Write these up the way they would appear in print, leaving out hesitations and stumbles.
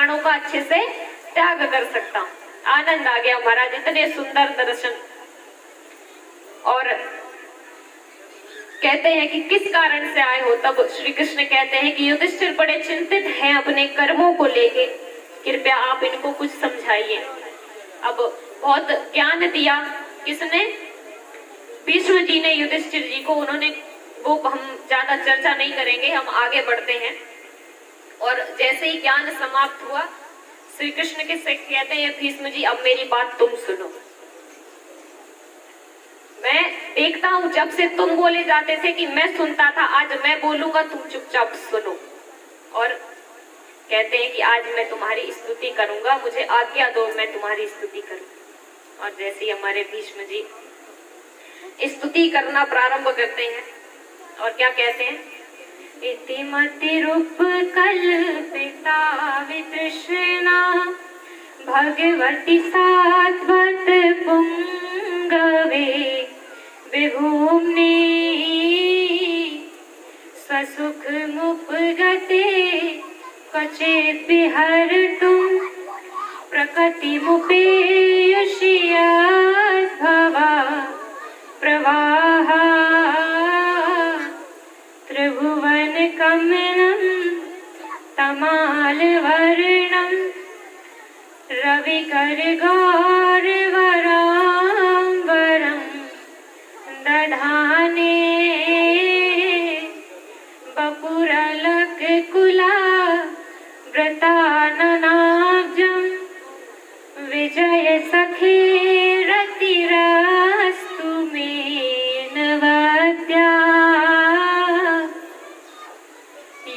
प्राणों का अच्छे से त्याग कर सकता हूँ। आनंद आ गया महाराज, इतने सुंदर दर्शन। और कहते हैं कि किस कारण से आए हो? तब श्री कृष्ण कहते हैं कि युधिष्ठिर बड़े चिंतित हैं अपने कर्मों को लेके, कृपया आप इनको कुछ समझाइए। अब बहुत ज्ञान दिया किसने? भीष्म जी ने युधिष्ठिर जी को। उन्होंने, वो हम ज्यादा चर्चा नहीं करेंगे, हम आगे बढ़ते हैं। और जैसे ही ज्ञान समाप्त हुआ, श्री कृष्ण के से कहते हैं भीष्म जी अब मेरी बात तुम सुनो। मैं देखता हूं जब से तुम बोले जाते थे कि मैं सुनता था, आज मैं बोलूंगा, तुम चुपचाप सुनो। और कहते हैं कि आज मैं तुम्हारी स्तुति करूंगा, मुझे आज्ञा दो मैं तुम्हारी स्तुति करूं। और जैसे ही हमारे भीष्म जी स्तुति करना प्रारंभ करते हैं, और क्या कहते हैं? इति मति रूप कल्पिता वितृष्णा भगवती सात्वत पुंगवे विभूम्नि स्वसुख मुपगते क्वचित् विहर्तुं प्रकृतिमुपेयुष्यद्भवा प्रवाह त्रिभुवन कमनं तमालवर्णं रविकर गौरवराम्बरं दधाने बपुरलक कुला व्रताननाब्जं विजय सखे रतिरस्तु मे नवद्या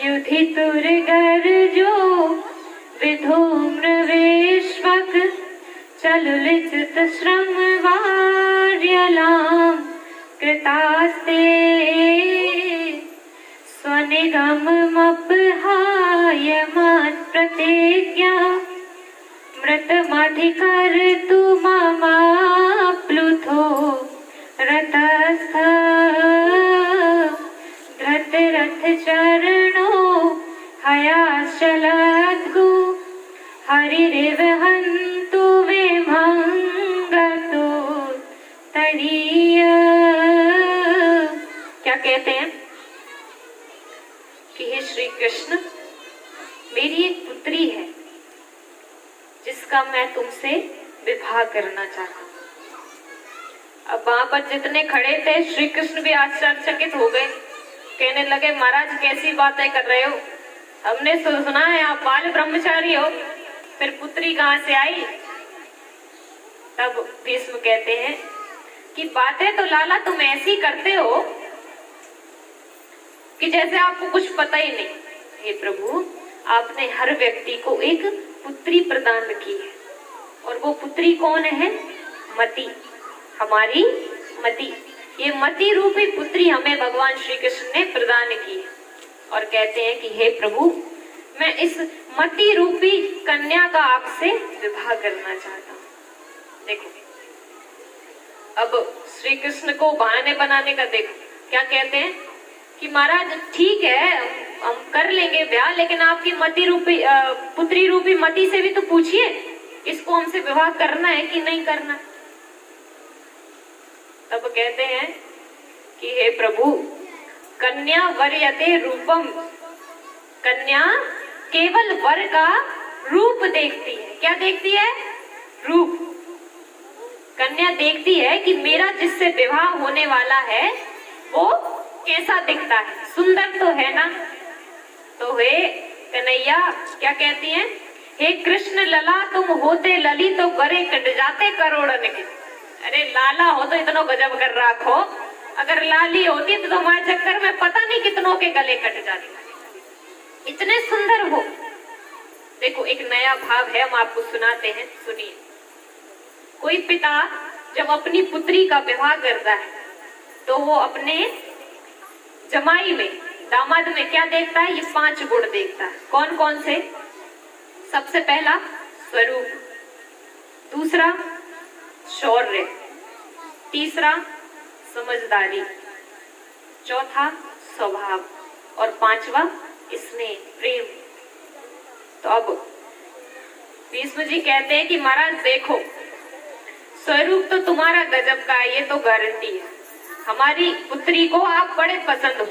युधितुर्गर्जो विधूम्रवेश्वक चलुलिचित श्रमवार्यलां कृतास्ते स्वनिगममपहाय मत्प्रतिज्ञा मृतमधिकर्तु ममाप्लुतो रतस्थ धृतरथचरणो हयाश्चलद्गु हरिरिव हन्तु विभङ्गतो तदीय। क्या कहते हैं कि हे श्री कृष्ण, मेरी एक पुत्री है जिसका मैं तुमसे विवाह करना चाहता हूँ। अब वहां पर जितने खड़े थे श्री कृष्ण भी आश्चर्यचकित हो गए, कहने लगे महाराज कैसी बातें कर रहे हो? हमने सुना है आप बाल ब्रह्मचारी हो, फिर पुत्री कहाँ से आई? तब भीष्म कहते हैं कि बातें तो लाला तुम ऐसी करते हो कि जैसे आपको कुछ पता ही नहीं। हे प्रभु, आपने हर व्यक्ति को एक पुत्री प्रदान की है, और वो पुत्री कौन है? मति, हमारी मति। ये मति रूपी पुत्री हमें भगवान श्री कृष्ण ने प्रदान की है। और कहते हैं कि हे प्रभु, मैं इस मति रूपी कन्या का आपसे विवाह करना चाहता हूँ। देखो, अब श्री कृष्ण को बहाने बनाने का देखो क्या कहते हैं कि महाराज ठीक है हम कर लेंगे ब्याह, लेकिन आपकी मति रूपी पुत्री रूपी मति से भी तो पूछिए इसको हमसे विवाह करना है कि नहीं करना। तब कहते हैं कि हे प्रभु, कन्या वरयते रूपम, कन्या केवल वर का रूप देखती है। क्या देखती है? रूप। कन्या देखती है कि मेरा जिससे विवाह होने वाला है वो कैसा दिखता है, सुंदर तो है ना। तो हे कन्हैया क्या कहती हैं? हे कृष्ण लला तुम होते लली तो गरे कट जाते करोड़न के। अरे लाला हो तो इतना गजब कर रखो, अगर लाली होती तो तुम्हारे चक्कर में पता नहीं कितनों के गले कट जाते, इतने सुंदर हो। देखो एक नया भाव है, हम आपको सुनाते हैं, सुनिए। कोई पिता जब अपनी पुत्री का विवाह करता है तो वो अपने जमाई में, दामाद में क्या देखता है? ये 5 गुण देखता है। कौन कौन से? सबसे पहला स्वरूप, दूसरा शौर्य, तीसरा समझदारी, चौथा स्वभाव और 5वां स्नेह प्रेम। तो अब भीष्म जी कहते हैं कि महाराज देखो, स्वरूप तो तुम्हारा गजब का है, ये तो गारंटी है, हमारी पुत्री को आप बड़े पसंद हो।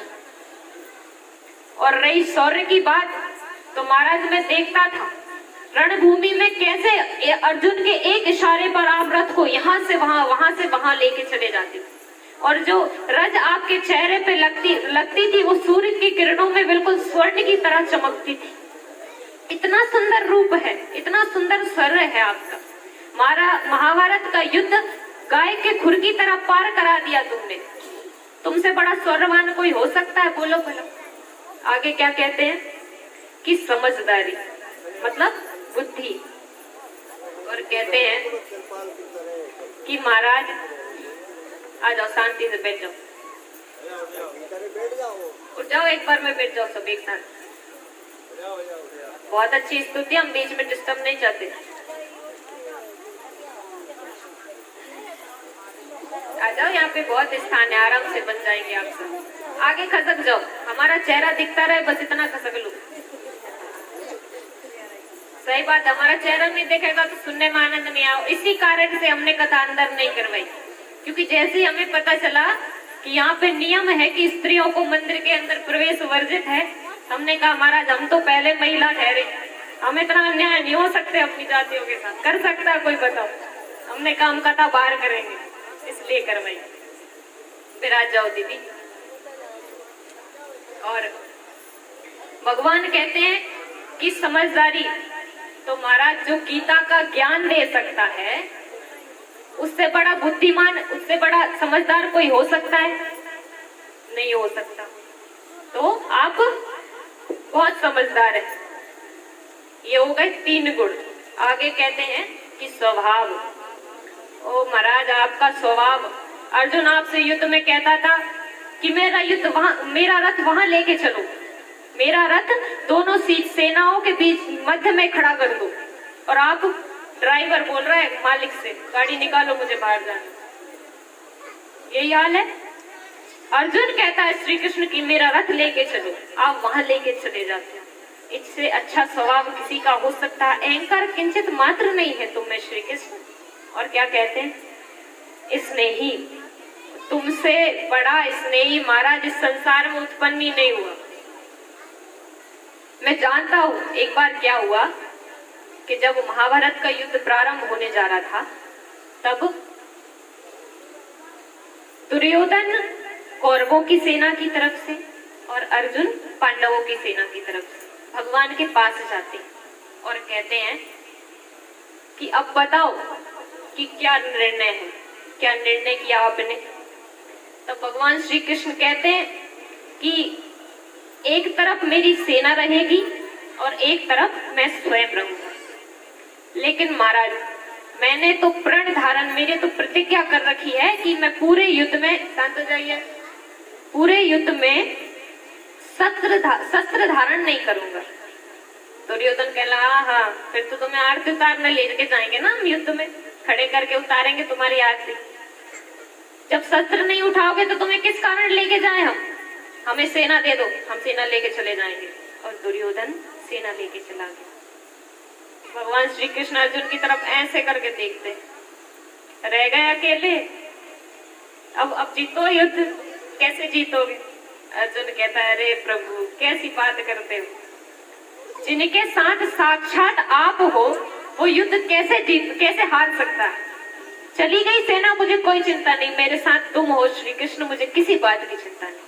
और रही शौर्य की बात, तो महाराज मैं देखता था रणभूमि में कैसे अर्जुन के एक इशारे पर आप रथ को यहाँ से वहां से वहां लेके चले जाते थे। और जो रज आपके चेहरे पे लगती थी वो सूर्य की किरणों में बिल्कुल स्वर्ण की तरह चमकती थी। इतना सुंदर रूप है, इतना सुंदर शौर्य है आपका। महाभारत का युद्ध गाय के खुर की तरह पार करा दिया तुमने। तुमसे बड़ा शौर्यवान कोई हो सकता है? बोलो बोलो। आगे क्या कहते हैं कि समझदारी मतलब बुद्धि। और कहते हैं कि महाराज आ जाओ, शांति से बैठ जाओ, उठ जाओ, एक बार में बैठ जाओ सब एक साथ। बहुत अच्छी स्तुति, हम बीच में डिस्टर्ब नहीं चाहते। आ जाओ, यहाँ पे बहुत स्थान है, आराम से बन जाएंगे आप सब। आगे खसक जाओ, हमारा चेहरा दिखता रहे, बस इतना खसक लो। सही बात, हमारा चेहरा नहीं देखेगा तो सुनने में आनंद नहीं आओ। इसी कारण से हमने कथा अंदर नहीं करवाई, क्योंकि जैसे ही हमें पता चला कि यहाँ पे नियम है कि स्त्रियों को मंदिर के अंदर प्रवेश वर्जित है, हमने कहा महाराज हम तो पहले महिला ठहरे, हम इतना अन्याय नहीं हो सकते अपनी जातियों के साथ। कर सकता है कोई? बताओ। हमने कहा हम कथा बाहर करेंगे, इसलिए करवाई। विराज जाओ दीदी। और भगवान कहते हैं कि समझदारी तो महाराज जो गीता का ज्ञान दे सकता है, उससे बड़ा बुद्धिमान, उससे बड़ा समझदार कोई हो सकता है? नहीं हो सकता। तो आप बहुत समझदार है। ये हो गए 3 गुण। आगे कहते हैं कि स्वभाव। ओ महाराज आपका स्वभाव, अर्जुन आपसे युद्ध में कहता था कि मेरा रथ वहां लेके चलो, मेरा रथ दोनों सेनाओं के बीच मध्य में खड़ा कर दो। और आप ड्राइवर बोल रहा है मालिक से, गाड़ी निकालो, मुझे बाहर जाना। यही हाल है। अर्जुन कहता है श्री कृष्ण की मेरा रथ लेके चलो, आप वहां लेके चले जाते हैं। इससे अच्छा स्वभाव किसी का हो सकता है? अहंकार किंचित मात्र नहीं है तुम में श्री कृष्ण। और क्या कहते हैं? स्नेही, तुमसे बड़ा स्नेही महाराज इस संसार में उत्पन्न ही नहीं हुआ। मैं जानता हूं एक बार क्या हुआ कि जब महाभारत का युद्ध प्रारंभ होने जा रहा था, तब दुर्योधन कौरवों की सेना की तरफ से और अर्जुन पांडवों की सेना की तरफ से भगवान के पास जाते और कहते हैं कि अब बताओ कि क्या निर्णय है, क्या निर्णय किया आपने? तब भगवान श्री कृष्ण कहते हैं कि एक तरफ मेरी सेना रहेगी और एक तरफ मैं स्वयं रहूंगा। लेकिन महाराज मैंने तो प्रण धारण, मेरे तो प्रतिज्ञा कर रखी है कि मैं पूरे युद्ध में, शांत हो जाइए, पूरे युद्ध में शस्त्र धारण नहीं करूंगा। दुर्योधन कहला हाँ, फिर तो तुम्हें आरती उतारने लेके जाएंगे ना, हम युद्ध में खड़े करके उतारेंगे तुम्हारी आरती। जब शस्त्र नहीं उठाओगे तो तुम्हें किस कारण लेके जाए हम? हमें सेना दे दो, हम सेना लेके चले जाएंगे। और दुर्योधन सेना लेके चला गया। भगवान श्री कृष्ण अर्जुन की तरफ ऐसे करके देखते, रह गए अकेले। अब जीतो युद्ध, कैसे जीतोगे? अर्जुन कहता है अरे प्रभु कैसी बात करते हो, जिनके साथ साक्षात आप हो वो युद्ध कैसे हार सकता है? चली गई सेना, मुझे कोई चिंता नहीं, मेरे साथ तुम हो श्री कृष्ण, मुझे किसी बात की चिंता नहीं।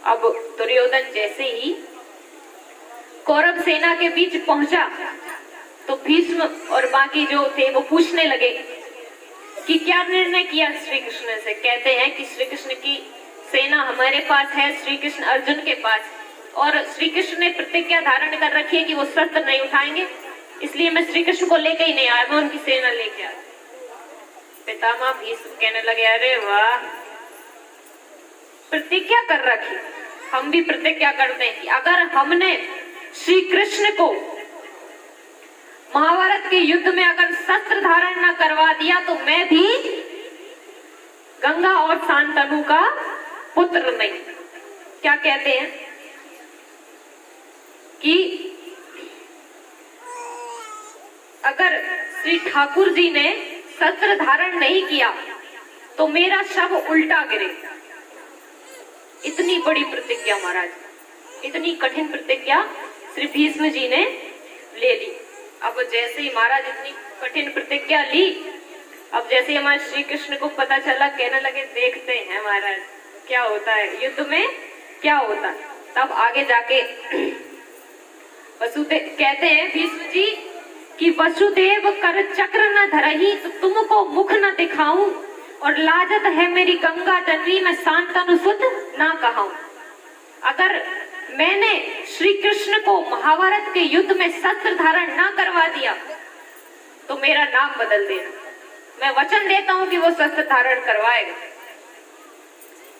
अब दुर्योधन जैसे ही कौरव सेना के बीच पहुंचा तो भीष्म और बाकी जो थे वो पूछने लगे कि क्या निर्णय किया श्री कृष्ण से। कहते हैं कि श्री कृष्ण की सेना हमारे पास है, श्री कृष्ण अर्जुन के पास, और श्री कृष्ण ने प्रतिज्ञा धारण कर रखी है कि वो शस्त्र नहीं उठाएंगे, इसलिए मैं श्री कृष्ण को लेके ही नहीं आया, मैं उनकी सेना लेके आया। पितामह भीष्म कहने लगे अरे वाह, प्रतिज्ञा कर रखी। हम भी प्रतिज्ञा करते हैं कि अगर हमने श्री कृष्ण को महाभारत के युद्ध में अगर शस्त्र धारण न करवा दिया तो मैं भी गंगा और शांतनु का पुत्र नहीं। क्या कहते हैं कि अगर श्री ठाकुर जी ने शस्त्र धारण नहीं किया तो मेरा शव उल्टा गिरे। इतनी बड़ी प्रतिज्ञा महाराज, इतनी कठिन प्रतिज्ञा श्री भीष्म जी ने ले ली। अब जैसे ही महाराज इतनी कठिन प्रतिज्ञा ली, अब जैसे हमारे श्री कृष्ण को पता चला, कहने लगे देखते हैं महाराज क्या होता है, युद्ध में क्या होता है। तब आगे जाके वसुदेव कहते हैं भीष्म जी कि वसुदेव कर चक्र न धरही तो तुमको मुख न दिखाऊं, और लाजत है मेरी गंगा जननी मैं शांतनु सुध ना कहूं। अगर मैंने श्री कृष्ण को महाभारत के युद्ध में शस्त्र धारण ना करवा दिया तो मेरा नाम बदल देना, मैं वचन देता हूं कि वो शस्त्र धारण करवाएगा।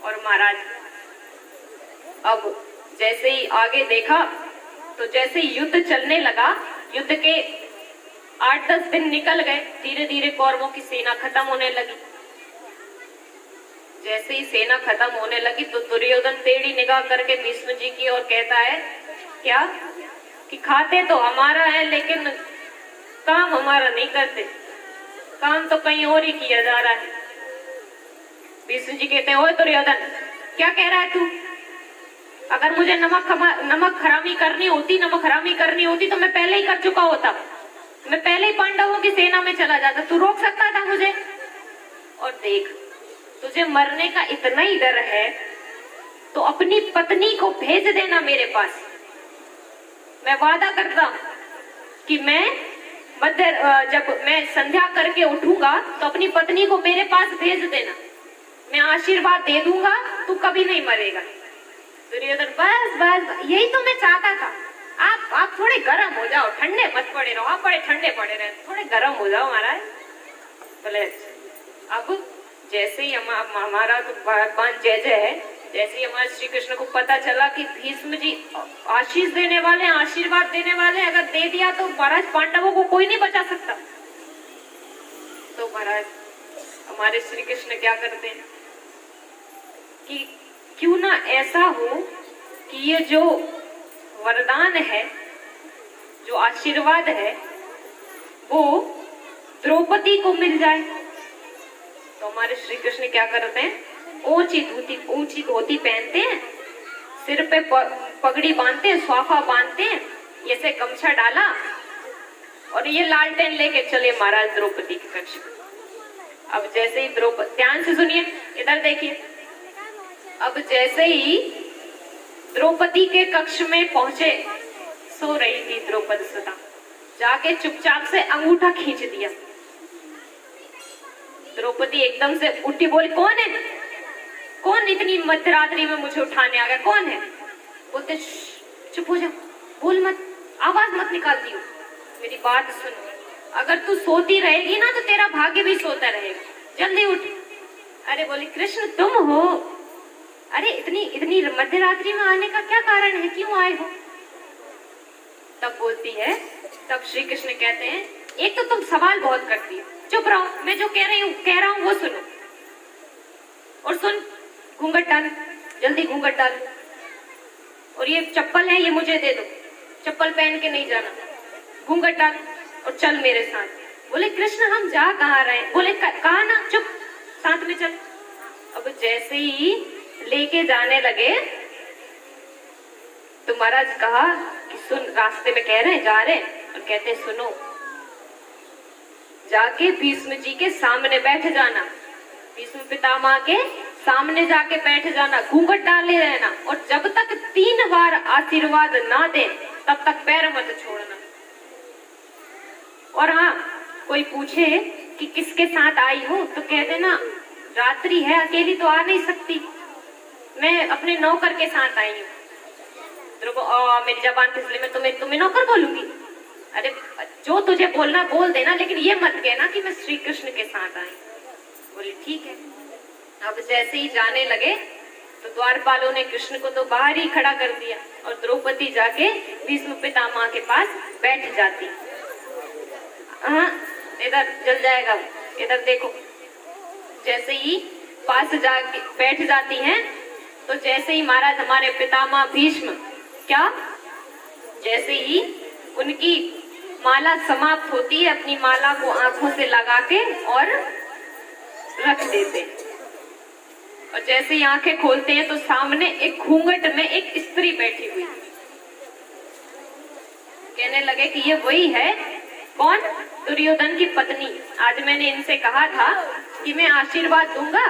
और महाराज अब जैसे ही आगे देखा तो जैसे ही युद्ध चलने लगा, युद्ध के 8-10 दिन निकल गए, धीरे धीरे कौरवों की सेना खत्म होने लगी। जैसे ही सेना खत्म होने लगी तो दुर्योधन टेढ़ी निगाह करके भीष्म जी की ओर कहता है क्या कि खाते तो हमारा है लेकिन काम हमारा नहीं करते, काम तो कहीं और ही किया जा रहा है। भीष्म जी कहते हैं ओए दुर्योधन क्या कह रहा है तू? अगर मुझे नमक हरामी करनी होती तो मैं पहले ही कर चुका होता, मैं पहले ही पांडवों की सेना में चला जाता, तू रोक सकता था मुझे? और देख तुझे मरने का इतना ही डर है तो अपनी पत्नी को भेज देना मेरे पास। मैं वादा करता हूं कि जब मैं संध्या करके उठूंगा तो अपनी पत्नी को मेरे पास भेज देना, मैं आशीर्वाद दे दूंगा, तू कभी नहीं मरेगा। दुर्योधन बस यही तो मैं चाहता था, आप थोड़े गर्म हो जाओ, ठंडे मत पड़े रहो, आप बड़े ठंडे पड़े रहे, थोड़े गर्म हो जाओ महाराज। बोले अब जैसे ही हमारा तो भगवान जय जय है, जैसे ही हमारे श्री कृष्ण को पता चला कि भीष्म जी आशीष देने वाले, आशीर्वाद देने वाले, अगर दे दिया तो महाराज पांडवों को कोई नहीं बचा सकता। तो महाराज हमारे श्री कृष्ण क्या करते हैं कि क्यों ना ऐसा हो कि ये जो वरदान है, जो आशीर्वाद है, वो द्रौपदी को मिल जाए। तो हमारे श्री कृष्ण क्या करते हैं, ऊंची धोती पहनते हैं, सिर पे पगड़ी बांधते हैं, स्वाफा बांधते हैं, ऐसे गमछा डाला और ये लालटेन लेके चले महाराज द्रौपदी के कक्ष में। अब जैसे ही द्रौपदी, ध्यान से सुनिए, इधर देखिए, अब जैसे ही द्रौपदी के कक्ष में पहुंचे, सो रही थी द्रौपदी सुधा, जाके चुपचाप से अंगूठा खींच दिया। द्रौपदी एकदम से उठी, बोली कौन है, कौन इतनी मध्यरात्रि में मुझे उठाने आ गया, कौन है? बोलते चुप हो जा, बोल मत, आवाज मत निकालती हो, मेरी बात सुन, अगर तू सोती रहेगी ना तो तेरा भाग्य भी सोता रहेगा, जल्दी उठ। अरे बोली कृष्ण तुम हो, अरे इतनी मध्यरात्रि में आने का क्या कारण है, क्यों आए हो? तब बोलती है, तब श्री कृष्ण कहते हैं एक तो तुम सवाल बहुत करती हो, चुप रहो, मैं जो कह रहा हूँ वो सुनो, और सुन, घूंघट डाल, जल्दी घूंघट डाल, और ये चप्पल है ये मुझे दे दो, चप्पल पहन के नहीं जाना, घूंघट डाल और चल मेरे साथ। बोले कृष्ण हम जा कहाँ रहे? बोले कहा ना चुप, साथ में चल। अब जैसे ही लेके जाने लगे तो महाराज कहा कि सुन, रास्ते में कह रहे हैं जा रहे हैं, और कहते हैं सुनो, जाके भीष्म जी के सामने बैठ जाना, भीष्म पितामह के सामने जाके बैठ जाना, घूंघट डाले रहना, और जब तक 3 बार आशीर्वाद ना दे तब तक पैर मत छोड़ना। और हाँ, कोई पूछे कि किसके साथ आई हो तो कह देना रात्रि है, अकेली तो आ नहीं सकती, मैं अपने नौकर के साथ आई हूँ। मेरी जबान फिसले में तुम्हें नौकर बोलूंगी? अरे जो तुझे बोलना बोल देना, लेकिन ये मत कहना कि मैं श्री कृष्ण के साथ आई। बोली ठीक है। अब जैसे ही जाने लगे तो द्वारपालों ने कृष्ण को तो बाहर ही खड़ा कर दिया और द्रौपदी जाके भीष्म पितामह के पास बैठ जाती। हाँ, इधर जल जाएगा, इधर देखो। जैसे ही पास जाके बैठ जाती हैं तो जैसे ही महाराज हमारे पितामह भीष्म क्या, जैसे ही उनकी माला समाप्त होती है, अपनी माला को आंखों से लगा के और रख देते हैं। और जैसे ही आंखें खोलते हैं तो सामने एक घूंघट में एक स्त्री बैठी हुई। कहने लगे कि ये वही है। कौन? दुर्योधन की पत्नी। आज मैंने इनसे कहा था कि मैं आशीर्वाद दूंगा,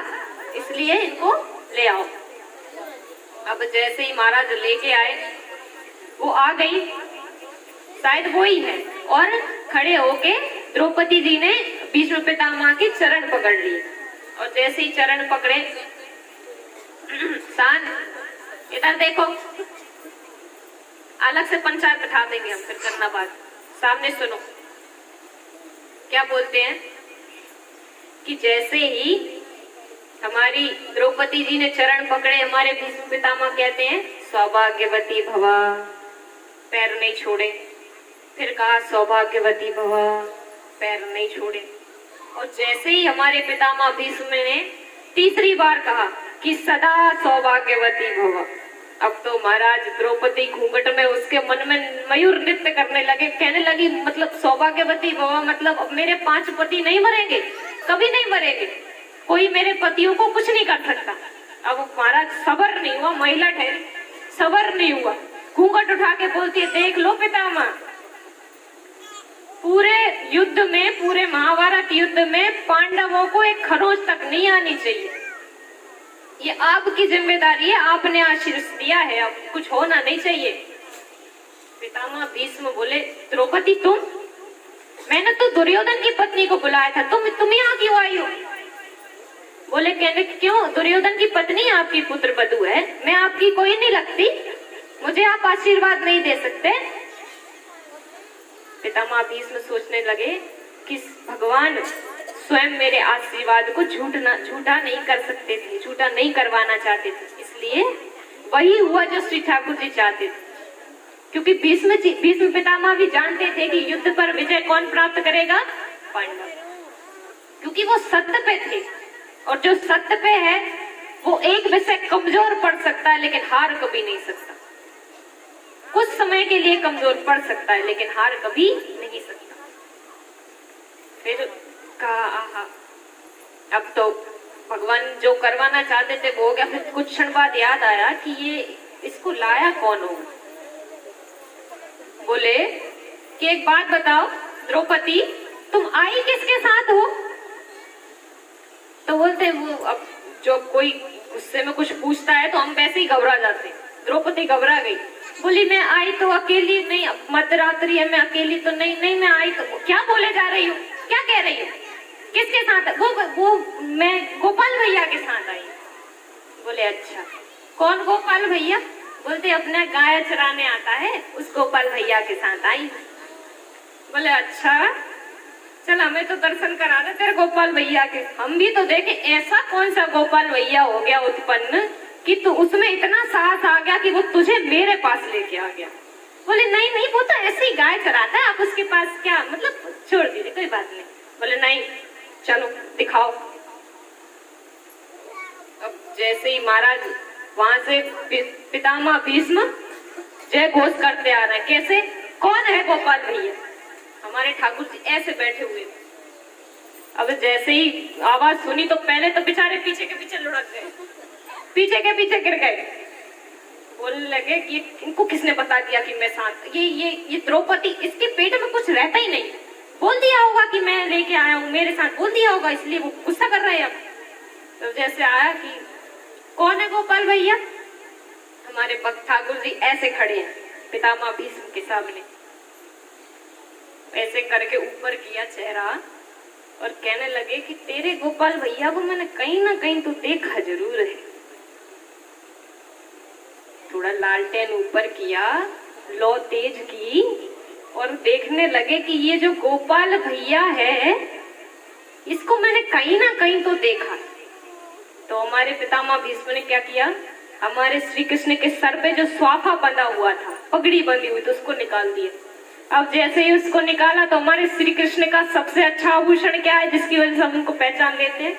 इसलिए इनको ले आओ। अब जैसे ही महाराज लेके आए, वो आ गई, शायद वो ही है। और खड़े होके द्रौपदी जी ने भीष्म पितामह के चरण पकड़ लिए। और जैसे ही चरण पकड़े, शान इधर देखो, अलग से पंचायत बैठा देंगे हम, फिर करना बात। सामने सुनो क्या बोलते हैं कि जैसे ही हमारी द्रौपदी जी ने चरण पकड़े, हमारे भीष्म पितामह कहते हैं सौभाग्यवती भवा, पैर नहीं छोड़े। फिर कहा सौभाग्यवती भवा, पैर नहीं छोड़े। और जैसे ही हमारे पितामह भीष्म ने तीसरी बार कहा कि सदा सौभाग्यवती भवा, अब तो महाराज द्रौपदी घूंघट में उसके मन में मयूर नृत्य करने लगे। कहने लगी मतलब सौभाग्यवती भवा मतलब अब मेरे 5 पति नहीं मरेंगे, कभी नहीं मरेंगे, कोई मेरे पतियों को कुछ नहीं कर सकता। अब महाराज सबर नहीं हुआ, महिला ठहरी, सबर नहीं हुआ, घूंघट उठा के बोलती है देख लो पितामह, पूरे युद्ध में, पूरे महाभारत युद्ध में पांडवों को एक खरोच तक नहीं आनी चाहिए। ये आपकी जिम्मेदारी है, आपने आशीर्वाद दिया है, अब कुछ होना नहीं चाहिए। पितामह भीष्म बोले द्रौपदी तुम, मैंने तो दुर्योधन की पत्नी को बुलाया था, तुम यहाँ क्यों आई हो? बोले कहने क्यों, दुर्योधन की पत्नी आपकी पुत्र वधू है, मैं आपकी कोई नहीं लगती, मुझे आप आशीर्वाद नहीं दे सकते। पितामह भीष्म सोचने लगे कि भगवान स्वयं मेरे आशीर्वाद को झूठा नहीं कर सकते थे, झूठा नहीं करवाना चाहते थे, इसलिए वही हुआ जो श्री ठाकुर जी चाहते थे। क्योंकि भीष्म पितामह भी जानते थे कि युद्ध पर विजय कौन प्राप्त करेगा? पांडव, क्योंकि वो सत्य पे थे। और जो सत्य पे है वो एक विषय कमजोर पड़ सकता है लेकिन हार कभी नहीं सकता। कुछ समय के लिए कमजोर पड़ सकता है लेकिन हार कभी नहीं सकता। फिर कहा आहा, अब तो भगवान जो करवाना चाहते थे वो हो गया। फिर कुछ क्षण बाद याद आया कि ये इसको लाया कौन हो। बोले कि एक बात बताओ द्रौपदी, तुम आई किसके साथ हो? तो बोलते वो अब जो कोई गुस्से में कुछ पूछता है तो हम वैसे ही घबरा जाते। द्रौपदी घबरा गई, बोली मैं आई तो अकेली नहीं, मध्यरात्रि है, मैं अकेली तो नहीं मैं आई तो। क्या बोले जा रही हूँ, क्या कह रही हूँ, किसके साथ? वो मैं गोपाल भैया के साथ आई। बोले अच्छा, कौन गोपाल भैया? बोलते अपने गाय चराने आता है, उस गोपाल भैया के साथ आई। बोले अच्छा, चल हमें तो दर्शन करा दे तेरे गोपाल भैया के, हम भी तो देखे ऐसा कौन सा गोपाल भैया हो गया उत्पन्न कि तू उसमें इतना साहस आ गया कि वो तुझे मेरे पास लेके आ गया। बोले नहीं वो तो ऐसे ही गाय चराता है, आप उसके पास क्या मतलब, छोड़ दीजिए कोई बात नहीं। बोले नहीं चलो दिखाओ। अब जैसे ही महाराज वहां से पितामह भीष्म जय घोष करते आ रहे हैं। कैसे? कौन है गोपाल भैया? हमारे ठाकुर जी ऐसे बैठे हुए। अब जैसे ही आवाज सुनी तो पहले तो बेचारे पीछे के पीछे लुढ़क गए, पीछे के पीछे गिर गए। बोलने लगे कि इनको किसने बता दिया कि मैं साथ, ये द्रौपदी, इसके पेट में कुछ रहता ही नहीं, बोल दिया होगा कि मैं लेके आया हूँ, मेरे साथ बोल दिया होगा, इसलिए वो गुस्सा कर रहे हैं। अब तो जैसे आया कि कौन है गोपाल भैया, हमारे भक्त ठाकुर जी ऐसे खड़े हैं पितामह भीष्म के सामने, ऐसे करके ऊपर किया चेहरा और कहने लगे कि तेरे गोपाल भैया को मैंने कहीं ना कहीं तो देखा जरूर है। थोड़ा लालटेन ऊपर किया, लो तेज की और देखने लगे कि ये जो गोपाल भैया है इसको मैंने कहीं ना कहीं तो देखा। तो हमारे पितामह भीष्म ने क्या किया, हमारे श्री कृष्ण के सर पे जो स्वाफा बंधा हुआ था, पगड़ी बंधी हुई, तो उसको निकाल दिया। अब जैसे ही उसको निकाला तो हमारे श्री कृष्ण का सबसे अच्छा आभूषण क्या है जिसकी वजह से हम उनको पहचान लेते हैं?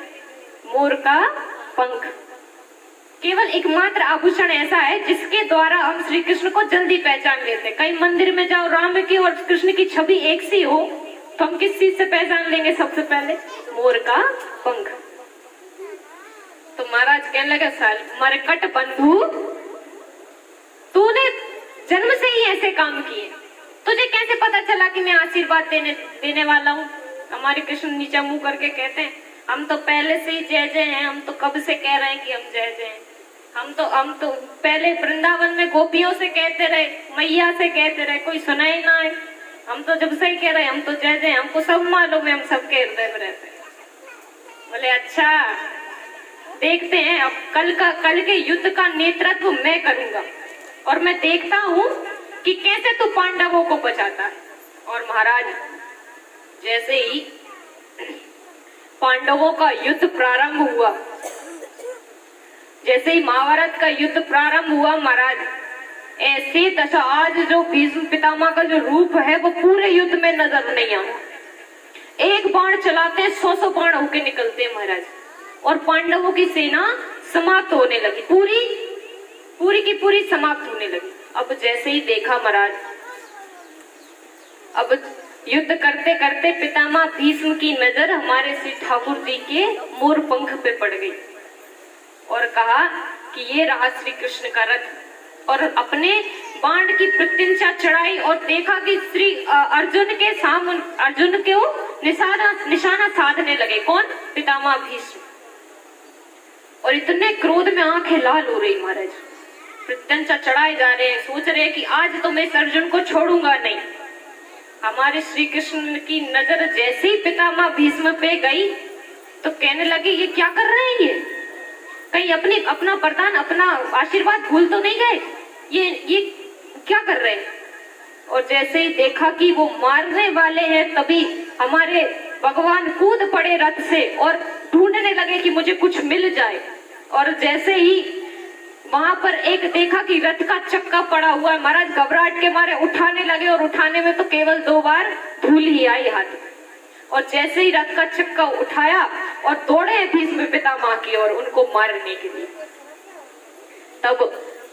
मोर का पंख। केवल एकमात्र आभूषण ऐसा है जिसके द्वारा हम श्री कृष्ण को जल्दी पहचान लेते हैं। कहीं मंदिर में जाओ, राम की और कृष्ण की छवि एक सी हो तो हम किस चीज से पहचान लेंगे? सबसे पहले मोर का पंख। तो महाराज कहने लगे, साल मरकट बंधु, तूने जन्म से ही ऐसे काम किए, तुझे कैसे पता चला कि मैं आशीर्वाद देने वाला हूँ? हमारे कृष्ण नीचा मुंह करके कहते हैं, हम तो पहले से ही जय जय हैं, हम तो कब से कह रहे हैं कि हम जय जय हैं। हम तो पहले वृंदावन में गोपियों से कहते रहे, मैया से कहते रहे, कोई सुना ही ना है। हम तो जब से ही कह रहे हैं हम तो जय जय, हमको सब मालूम है, हम सबके हृदय में रहते हैं। बोले अच्छा, देखते हैं अब कल के युद्ध का नेतृत्व मैं करूंगा और मैं देखता हूँ कि कैसे तू पांडवों को बचाता है। और महाराज जैसे ही पांडवों का युद्ध प्रारंभ हुआ, जैसे ही महाभारत का युद्ध प्रारंभ हुआ महाराज, ऐसे दशा आज जो भीष्म पितामह का जो रूप है वो पूरे युद्ध में नजर नहीं आया। एक बाण चलाते 100 बाण होके निकलते हैं महाराज, और पांडवों की सेना समाप्त होने लगी, पूरी की पूरी समाप्त होने लगी। अब जैसे ही देखा महाराज, अब युद्ध करते करते पितामह भीष्म की नजर हमारे श्री ठाकुर जी के मोर पंख पे पड़ गई और कहा कि ये रहा श्री कृष्ण का रथ, और अपने बाण की प्रत्यंचा चढ़ाई और देखा कि श्री अर्जुन के सामने अर्जुन को निशाना साधने लगे। कौन? पितामह भीष्म। और इतने क्रोध में आंखें लाल हो रही महाराज, प्रत्यंचा चढ़ाए जा रहे हैं, सोच रहे हैं कि आज तो मैं इस अर्जुन को छोड़ूंगा नहीं। हमारे श्री कृष्ण की नजर जैसे ही पितामह भीष्म पे गई तो कहने लगे ये क्या कर रहे हैं, ये कहीं अपना वरदान, अपना आशीर्वाद भूल तो नहीं गए, ये क्या कर रहे हैं? और जैसे ही देखा कि वो मारने वाले हैं, तभी हमारे भगवान कूद पड़े रथ से और ढूंढने लगे कि मुझे कुछ मिल जाए। और जैसे ही वहां पर एक देखा कि रथ का चक्का पड़ा हुआ है, महाराज घबराहट के मारे उठाने लगे, और उठाने में तो केवल 2 बार धूल ही आई हाथ। और जैसे ही रथ का चक्का उठाया और दौड़े भीष्म पितामह की ओर उनको मारने के लिए, तब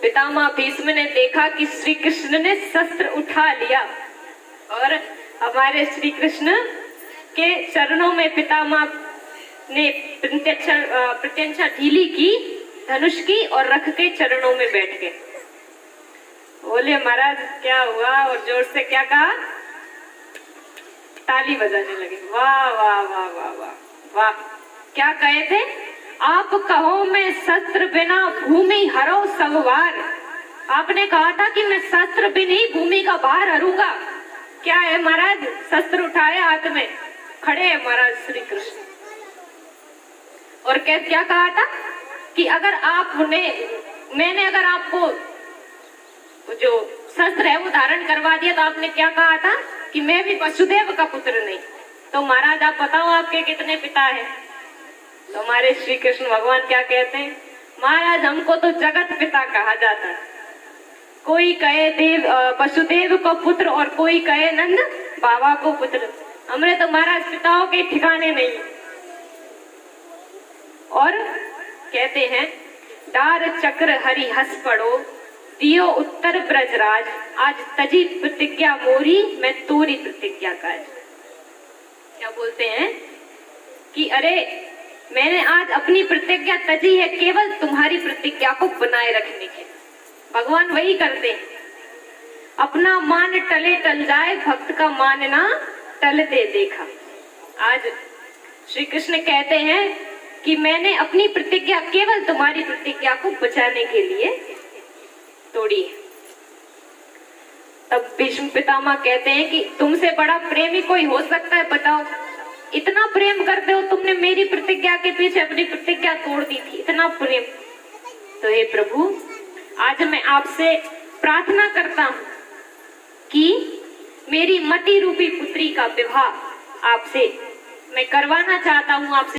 पितामह भीष्म ने देखा कि श्री कृष्ण ने शस्त्र उठा लिया और हमारे श्री कृष्ण के चरणों में पितामह ने प्रत्यंचा ढीली की धनुष की और रख के चरणों में बैठ गए। बोले महाराज क्या हुआ? और जोर से क्या कहा? ताली बजाने लगे। वाह वाह वाह वाह वाह वाह। क्या कहे थे? आप कहो मैं शस्त्र बिना भूमि हरो सब वार। आपने कहा था कि मैं शस्त्र बिना ही भूमि का भार हरूंगा। क्या है महाराज? शस्त्र उठाए हाथ में, खड़े हैं महाराज श्री कृष्ण। और क्या कहा था कि अगर मैंने अगर आपको जो शस्त्र है वो धारण करवा दिया तो आपने क्या कहा था कि मैं भी वसुदेव का पुत्र नहीं। तो महाराज आप बताओ आपके कितने पिता हैं? तो हमारे श्री कृष्ण भगवान क्या कहते हैं? महाराज हमको तो जगत पिता कहा जाता है। कोई कहे देव वसुदेव को पुत्र और कोई कहे नंद बाबा को पुत्र। हमने तो महाराज पिताओं के ठिकाने नहीं। और कहते हैं डार चक्र हरि हंस पड़ो दियो उत्तर ब्रजराज आज तजी प्रतिज्ञा मोरी मैं तोरी प्रतिज्ञा काज। क्या बोलते हैं कि अरे मैंने आज अपनी प्रतिज्ञा तजी है केवल तुम्हारी प्रतिज्ञा को बनाए रखने के। भगवान वही करते हैं, अपना मान टले टल जाए भक्त का मान ना टलते देखा। आज श्री कृष्ण कहते हैं कि मैंने अपनी प्रतिज्ञा केवल तुम्हारी प्रतिज्ञा को बचाने के लिए तोड़ी है। तब भीष्म पितामह कहते हैं कि तुमसे बड़ा प्रेमी कोई हो सकता है? बताओ, इतना प्रेम करते हो, तुमने मेरी प्रतिज्ञा के पीछे अपनी प्रतिज्ञा तोड़ दी थी, इतना प्रेम। तो हे प्रभु, आज मैं आपसे प्रार्थना करता हूं कि मेरी मति रूपी पुत्री का विवाह आपसे मैं करवाना चाहता हूं। आपसे